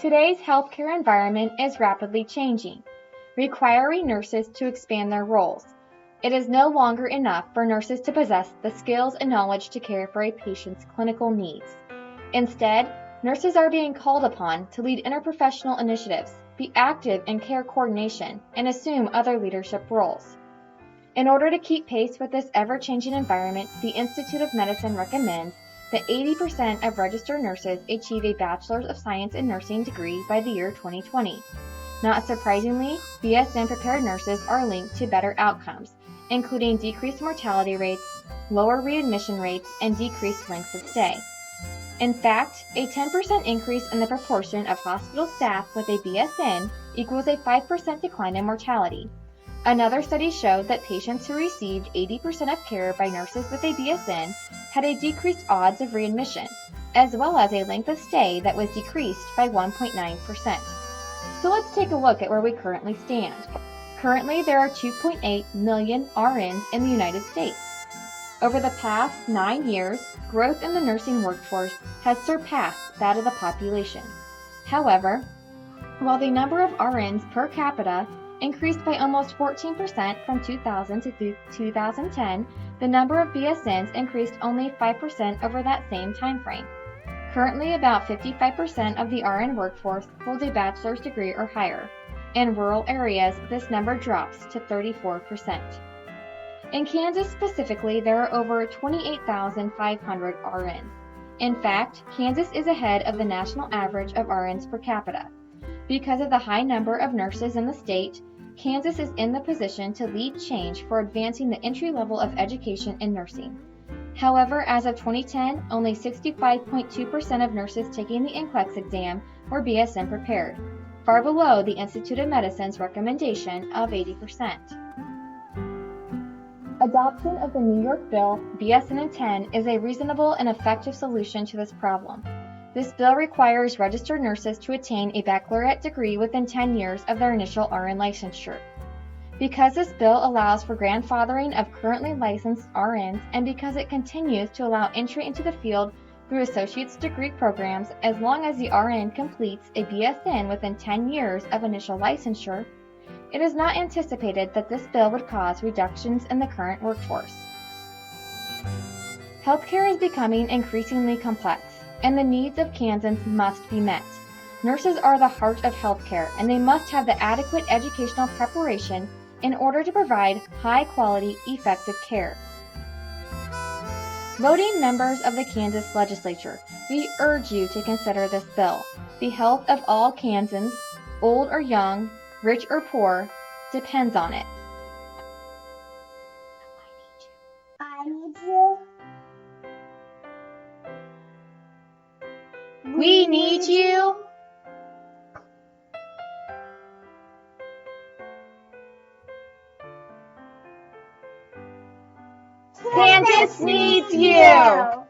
Today's healthcare environment is rapidly changing, requiring nurses to expand their roles. It is no longer enough for nurses to possess the skills and knowledge to care for a patient's clinical needs. Instead, nurses are being called upon to lead interprofessional initiatives, be active in care coordination, and assume other leadership roles. In order to keep pace with this ever-changing environment, the Institute of Medicine recommends that 80% of registered nurses achieve a Bachelor of Science in Nursing degree by the year 2020. Not surprisingly, BSN-prepared nurses are linked to better outcomes, including decreased mortality rates, lower readmission rates, and decreased lengths of stay. In fact, a 10% increase in the proportion of hospital staff with a BSN equals a 5% decline in mortality. Another study showed that patients who received 80% of care by nurses with a BSN had a decreased odds of readmission, as well as a length of stay that was decreased by 1.9%. So let's take a look at where we currently stand. Currently, there are 2.8 million RNs in the United States. Over the past 9 years, growth in the nursing workforce has surpassed that of the population. However, while the number of RNs per capita increased by almost 14% from 2000 to 2010, the number of BSNs increased only 5% over that same timeframe. Currently, about 55% of the RN workforce holds a bachelor's degree or higher. In rural areas, this number drops to 34%. In Kansas specifically, there are over 28,500 RNs. In fact, Kansas is ahead of the national average of RNs per capita. Because of the high number of nurses in the state, Kansas is in the position to lead change for advancing the entry level of education in nursing. However, as of 2010, only 65.2% of nurses taking the NCLEX exam were BSN prepared, far below the Institute of Medicine's recommendation of 80%. Adoption of the New York bill BSN in 10 is a reasonable and effective solution to this problem. This bill requires registered nurses to attain a baccalaureate degree within 10 years of their initial RN licensure. Because this bill allows for grandfathering of currently licensed RNs, and because it continues to allow entry into the field through associate's degree programs as long as the RN completes a BSN within 10 years of initial licensure, it is not anticipated that this bill would cause reductions in the current workforce. Healthcare is becoming increasingly complex, and the needs of Kansans must be met. Nurses are the heart of healthcare, and they must have the adequate educational preparation in order to provide high-quality, effective care. Voting members of the Kansas legislature, we urge you to consider this bill. The health of all Kansans, old or young, rich or poor, depends on it. I need you. We need you. Kansas needs you.